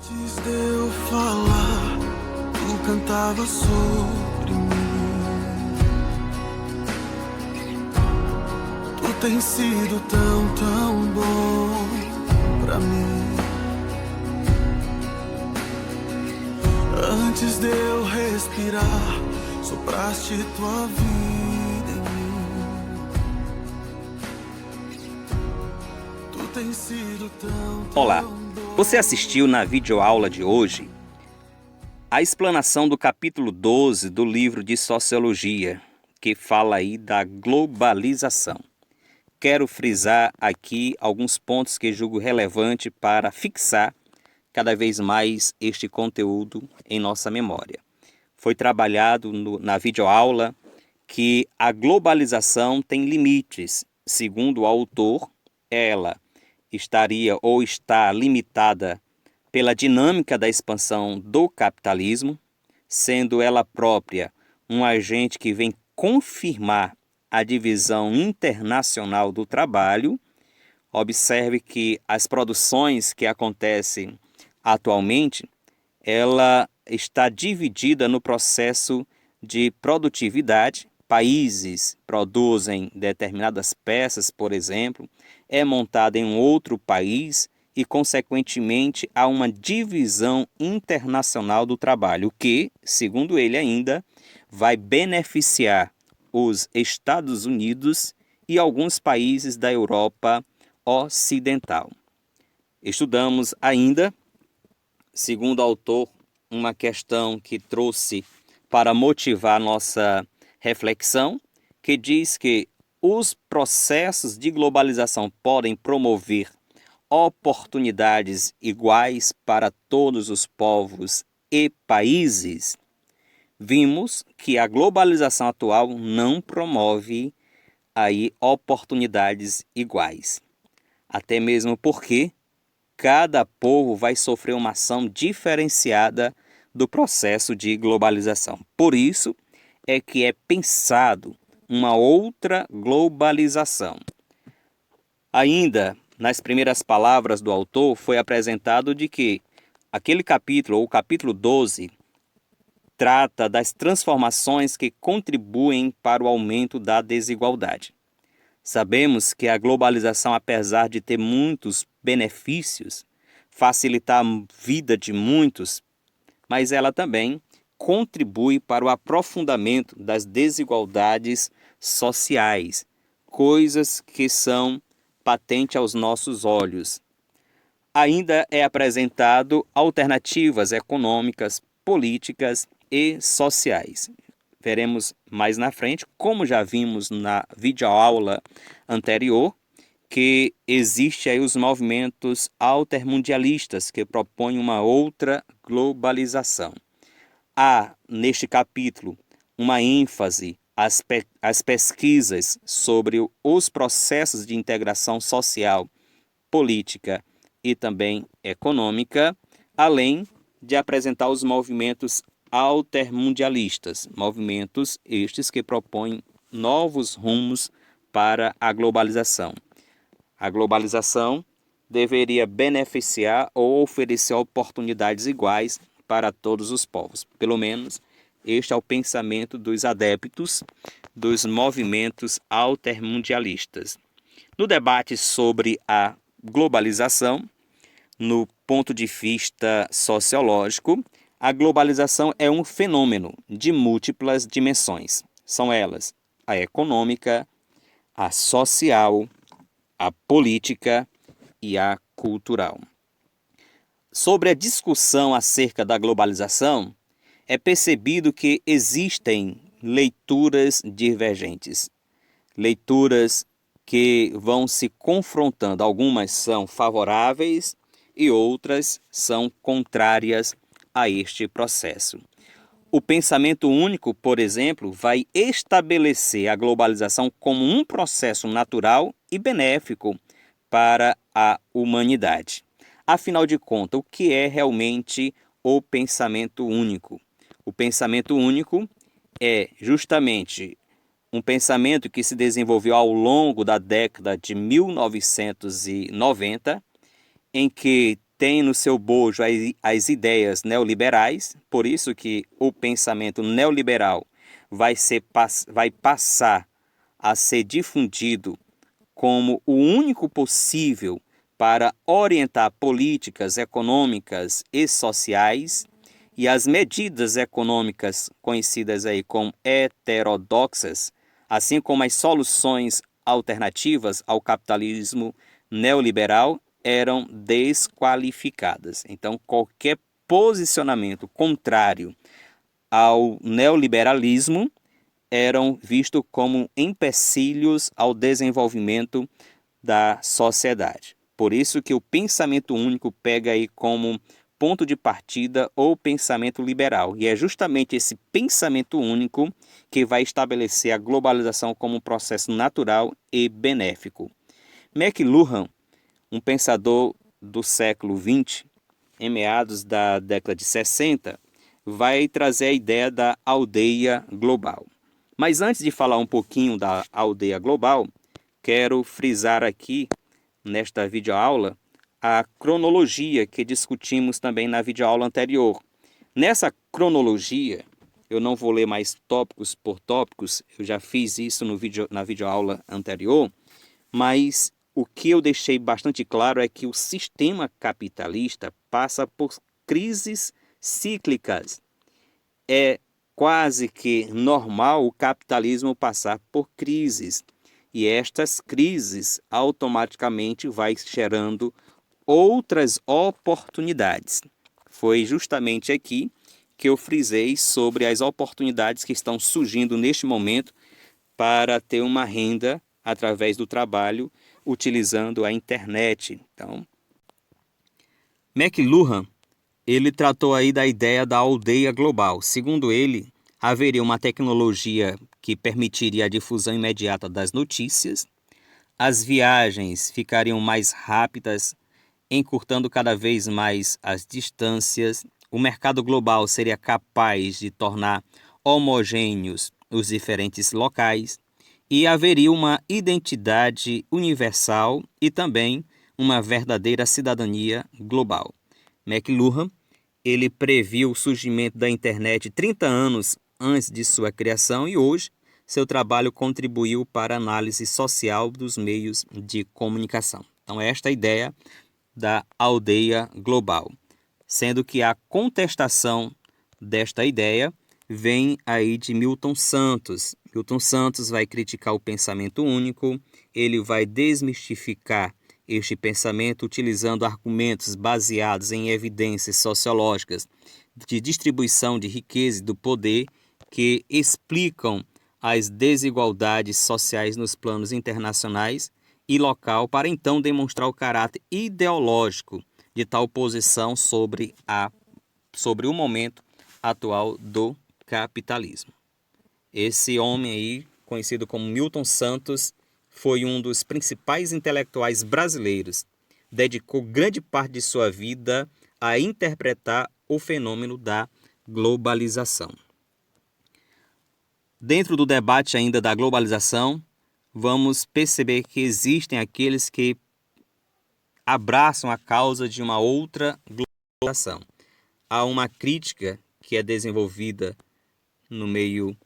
Antes de eu falar, tu cantava sobre mim. Tu tens sido tão, tão bom pra mim. Antes de eu respirar, sopraste tua vida em mim. Tu tens sido tão, tão Olá, bom. você assistiu na videoaula de hoje a explanação do capítulo 12 do livro de Sociologia, que fala aí da globalização. Quero frisar aqui alguns pontos que julgo relevante para fixar cada vez mais este conteúdo em nossa memória. Foi trabalhado na videoaula que a globalização tem limites. Segundo o autor, ela estaria ou está limitada pela dinâmica da expansão do capitalismo, sendo ela própria um agente que vem confirmar a divisão internacional do trabalho. Observe que as produções que acontecem atualmente, ela está dividida no processo de produtividade. Países produzem determinadas peças, por exemplo, é montada em um outro país e, consequentemente, há uma divisão internacional do trabalho, que, segundo ele ainda, vai beneficiar os Estados Unidos e alguns países da Europa Ocidental. Estudamos ainda, segundo o autor, uma questão que trouxe para motivar nossa reflexão, que diz que os processos de globalização podem promover oportunidades iguais para todos os povos e países. Vimos que a globalização atual não promove aí oportunidades iguais. Até mesmo porque cada povo vai sofrer uma ação diferenciada do processo de globalização. Por isso é que é pensado uma outra globalização. Ainda nas primeiras palavras do autor foi apresentado de que aquele capítulo, ou o capítulo 12, trata das transformações que contribuem para o aumento da desigualdade. Sabemos que a globalização, apesar de ter muitos benefícios, facilitar a vida de muitos, mas ela também contribui para o aprofundamento das desigualdades sociais, coisas que são patentes aos nossos olhos. Ainda é apresentado alternativas econômicas, políticas e sociais. Veremos mais na frente, como já vimos na videoaula anterior, que existe aí os movimentos altermundialistas que propõem uma outra globalização. Há, neste capítulo, uma ênfase às pesquisas sobre os processos de integração social, política e também econômica, além de apresentar os movimentos altermundialistas, movimentos estes que propõem novos rumos para a globalização. A globalização deveria beneficiar ou oferecer oportunidades iguais para todos os povos. Pelo menos este é o pensamento dos adeptos dos movimentos altermundialistas. No debate sobre a globalização, no ponto de vista sociológico, a globalização é um fenômeno de múltiplas dimensões. São elas a econômica, a social, a política e a cultural. Sobre a discussão acerca da globalização, é percebido que existem leituras divergentes, leituras que vão se confrontando. Algumas são favoráveis e outras são contrárias a este processo. O pensamento único, por exemplo, vai estabelecer a globalização como um processo natural e benéfico para a humanidade. Afinal de contas, o que é realmente o pensamento único? O pensamento único é justamente um pensamento que se desenvolveu ao longo da década de 1990, em que tem no seu bojo as ideias neoliberais, por isso que o pensamento neoliberal vai passar a ser difundido como o único possível para orientar políticas econômicas e sociais, e as medidas econômicas conhecidas aí como heterodoxas, assim como as soluções alternativas ao capitalismo neoliberal, eram desqualificadas. Então, qualquer posicionamento contrário ao neoliberalismo eram vistos como empecilhos ao desenvolvimento da sociedade. Por isso que o pensamento único pega aí como ponto de partida o pensamento liberal. E é justamente esse pensamento único que vai estabelecer a globalização como um processo natural e benéfico. McLuhan, um pensador do século XX, em meados da década de 60, vai trazer a ideia da aldeia global. Mas antes de falar um pouquinho da aldeia global, quero frisar aqui, nesta videoaula, a cronologia que discutimos também na videoaula anterior. Nessa cronologia, eu não vou ler mais tópicos por tópicos, eu já fiz isso na videoaula anterior, mas o que eu deixei bastante claro é que o sistema capitalista passa por crises cíclicas. É quase que normal o capitalismo passar por crises. E estas crises automaticamente vai gerando outras oportunidades. Foi justamente aqui que eu frisei sobre as oportunidades que estão surgindo neste momento para ter uma renda através do trabalho utilizando a internet. Então, McLuhan, ele tratou aí da ideia da aldeia global. Segundo ele, haveria uma tecnologia que permitiria a difusão imediata das notícias, as viagens ficariam mais rápidas, encurtando cada vez mais as distâncias, o mercado global seria capaz de tornar homogêneos os diferentes locais e haveria uma identidade universal e também uma verdadeira cidadania global. McLuhan, ele previu o surgimento da internet 30 anos antes de sua criação e hoje seu trabalho contribuiu para a análise social dos meios de comunicação. Então, esta é a ideia da aldeia global, sendo que a contestação desta ideia vem aí de Milton Santos. Milton Santos vai criticar o pensamento único, ele vai desmistificar este pensamento utilizando argumentos baseados em evidências sociológicas de distribuição de riqueza e do poder que explicam as desigualdades sociais nos planos internacionais e local para então demonstrar o caráter ideológico de tal posição sobre o momento atual do capitalismo. Esse homem aí, conhecido como Milton Santos, foi um dos principais intelectuais brasileiros. Dedicou grande parte de sua vida a interpretar o fenômeno da globalização. Dentro do debate ainda da globalização, vamos perceber que existem aqueles que abraçam a causa de uma outra globalização. Há uma crítica que é desenvolvida no meio,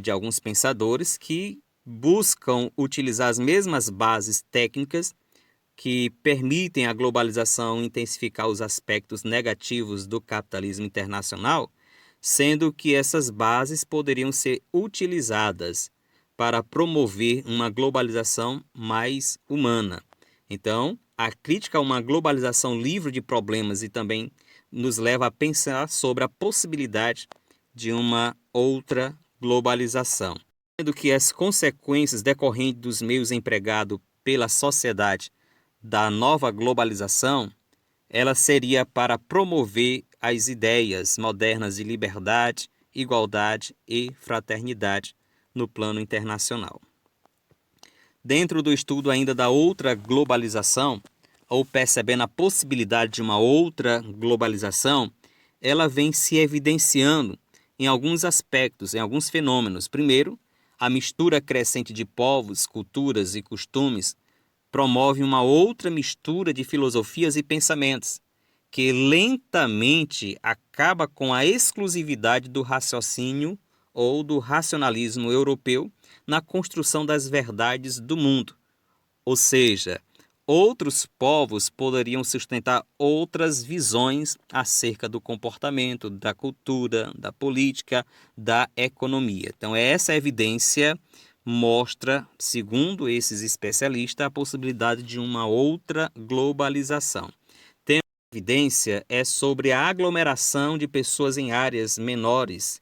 de alguns pensadores que buscam utilizar as mesmas bases técnicas que permitem a globalização intensificar os aspectos negativos do capitalismo internacional, sendo que essas bases poderiam ser utilizadas para promover uma globalização mais humana. Então, a crítica a uma globalização livre de problemas e também nos leva a pensar sobre a possibilidade de uma outra globalização. Sendo que as consequências decorrentes dos meios empregados pela sociedade da nova globalização, ela seria para promover as ideias modernas de liberdade, igualdade e fraternidade no plano internacional. Dentro do estudo ainda da outra globalização, ou percebendo a possibilidade de uma outra globalização, ela vem se evidenciando em alguns aspectos, em alguns fenômenos. Primeiro, a mistura crescente de povos, culturas e costumes promove uma outra mistura de filosofias e pensamentos. que lentamente acaba com a exclusividade do raciocínio ou do racionalismo europeu na construção das verdades do mundo. Ou seja, outros povos poderiam sustentar outras visões acerca do comportamento, da cultura, da política, da economia. Então, essa evidência mostra, segundo esses especialistas, a possibilidade de uma outra globalização. Tem evidência é sobre a aglomeração de pessoas em áreas menores,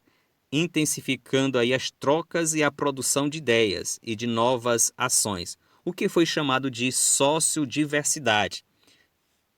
intensificando aí as trocas e a produção de ideias e de novas ações, o que foi chamado de sociodiversidade,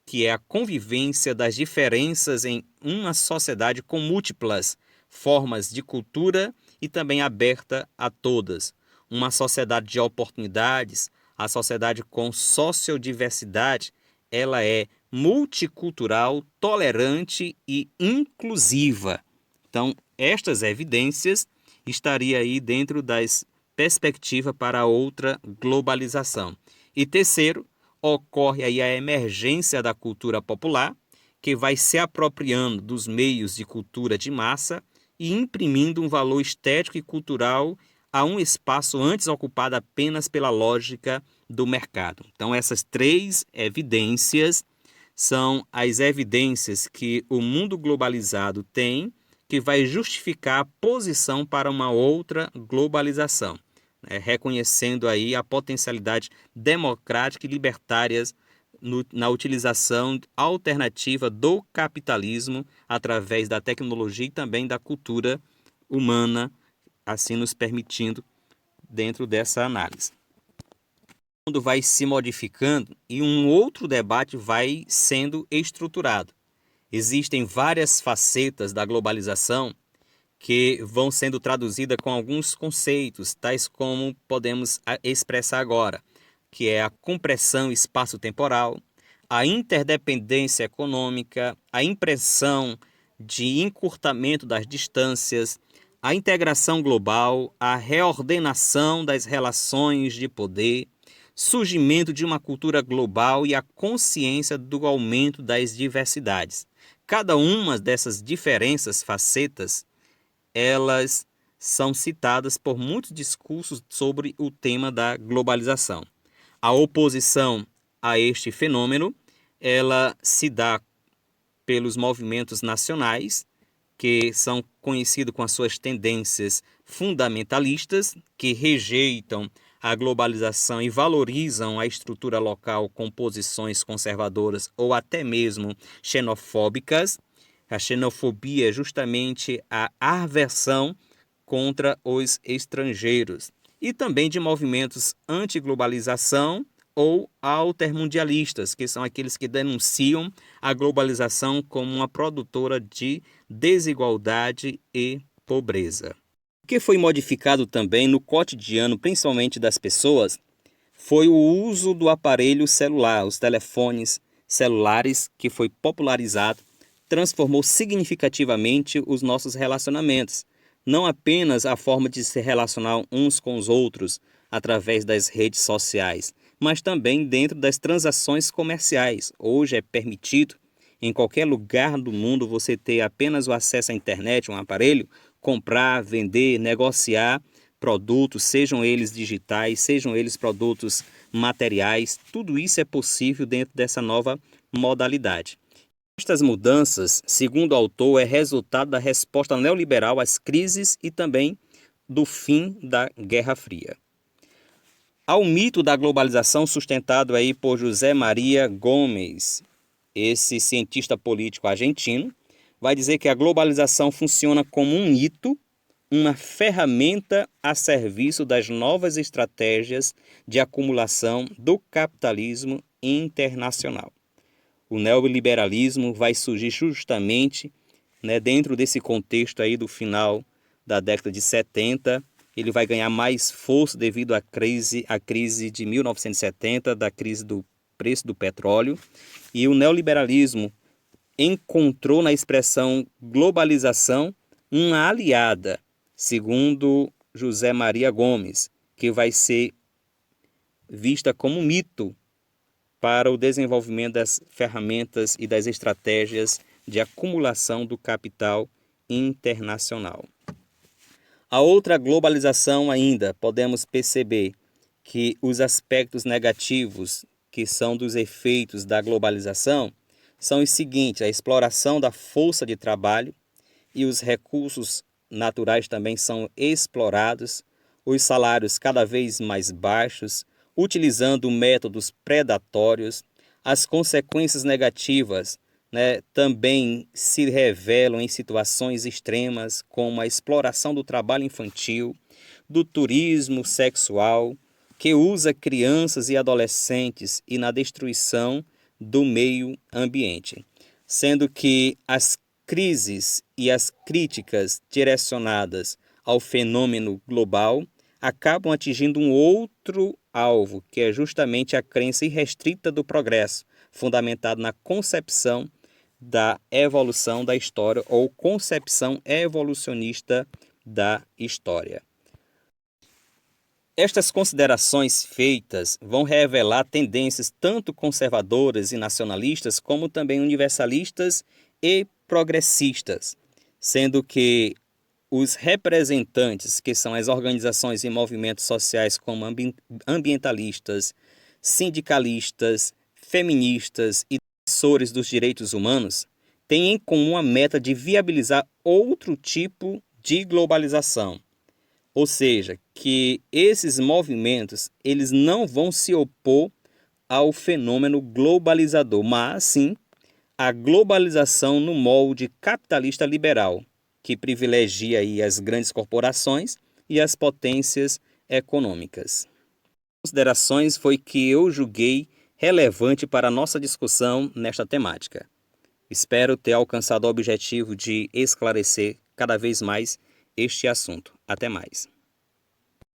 que é a convivência das diferenças em uma sociedade com múltiplas formas de cultura e também aberta a todas. Uma sociedade de oportunidades, a sociedade com sociodiversidade, ela é multicultural, tolerante e inclusiva. Então, estas evidências estariam aí dentro das perspectivas para outra globalização. E terceiro, ocorre aí a emergência da cultura popular, que vai se apropriando dos meios de cultura de massa e imprimindo um valor estético e cultural a um espaço antes ocupado apenas pela lógica do mercado. Então, essas três evidências são as evidências que o mundo globalizado tem, que vai justificar a posição para uma outra globalização, reconhecendo aí a potencialidade democrática e libertária na utilização alternativa do capitalismo através da tecnologia e também da cultura humana, assim nos permitindo dentro dessa análise. O mundo vai se modificando e um outro debate vai sendo estruturado. Existem várias facetas da globalização que vão sendo traduzidas com alguns conceitos, tais como podemos expressar agora, que é a compressão espaço-temporal, a interdependência econômica, a impressão de encurtamento das distâncias, a integração global, a reordenação das relações de poder, surgimento de uma cultura global e a consciência do aumento das diversidades. Cada uma dessas diferentes facetas, elas são citadas por muitos discursos sobre o tema da globalização. A oposição a este fenômeno, ela se dá pelos movimentos nacionais, que são conhecidos com as suas tendências fundamentalistas, que rejeitam a globalização e valorizam a estrutura local com posições conservadoras ou até mesmo xenofóbicas. A xenofobia é justamente a aversão contra os estrangeiros. E também de movimentos anti-globalização ou altermundialistas, que são aqueles que denunciam a globalização como uma produtora de desigualdade e pobreza. O que foi modificado também no cotidiano, principalmente das pessoas, foi o uso do aparelho celular, os telefones celulares, que foi popularizado, transformou significativamente os nossos relacionamentos. Não apenas a forma de se relacionar uns com os outros através das redes sociais, mas também dentro das transações comerciais. Hoje é permitido, em qualquer lugar do mundo, você ter apenas o acesso à internet, um aparelho, comprar, vender, negociar produtos, sejam eles digitais, sejam eles produtos materiais. Tudo isso é possível dentro dessa nova modalidade. Estas mudanças, segundo o autor, é resultado da resposta neoliberal às crises e também do fim da Guerra Fria. Ao mito da globalização sustentado aí por José Maria Gomes, esse cientista político argentino, vai dizer que a globalização funciona como um mito, uma ferramenta a serviço das novas estratégias de acumulação do capitalismo internacional. O neoliberalismo vai surgir justamente, dentro desse contexto aí do final da década de 70, ele vai ganhar mais força devido à crise de 1970, da crise do preço do petróleo, e o neoliberalismo encontrou na expressão globalização uma aliada, segundo José Maria Gomes, que vai ser vista como mito para o desenvolvimento das ferramentas e das estratégias de acumulação do capital internacional. A outra globalização ainda, podemos perceber que os aspectos negativos que são dos efeitos da globalização são os seguintes: a exploração da força de trabalho e os recursos naturais também são explorados, os salários cada vez mais baixos, utilizando métodos predatórios. As consequências negativas, também se revelam em situações extremas, como a exploração do trabalho infantil, do turismo sexual, que usa crianças e adolescentes, e na destruição do meio ambiente, sendo que as crises e as críticas direcionadas ao fenômeno global acabam atingindo um outro alvo, que é justamente a crença irrestrita do progresso, fundamentado na concepção da evolução da história ou concepção evolucionista da história. Estas considerações feitas vão revelar tendências tanto conservadoras e nacionalistas, como também universalistas e progressistas, sendo que os representantes, que são as organizações e movimentos sociais como ambientalistas, sindicalistas, feministas e defensores dos direitos humanos, têm em comum a meta de viabilizar outro tipo de globalização. Ou seja, que esses movimentos eles não vão se opor ao fenômeno globalizador, mas sim a globalização no molde capitalista liberal, que privilegia aí as grandes corporações e as potências econômicas. Considerações foi que eu julguei relevante para a nossa discussão nesta temática. Espero ter alcançado o objetivo de esclarecer cada vez mais este assunto. Até mais.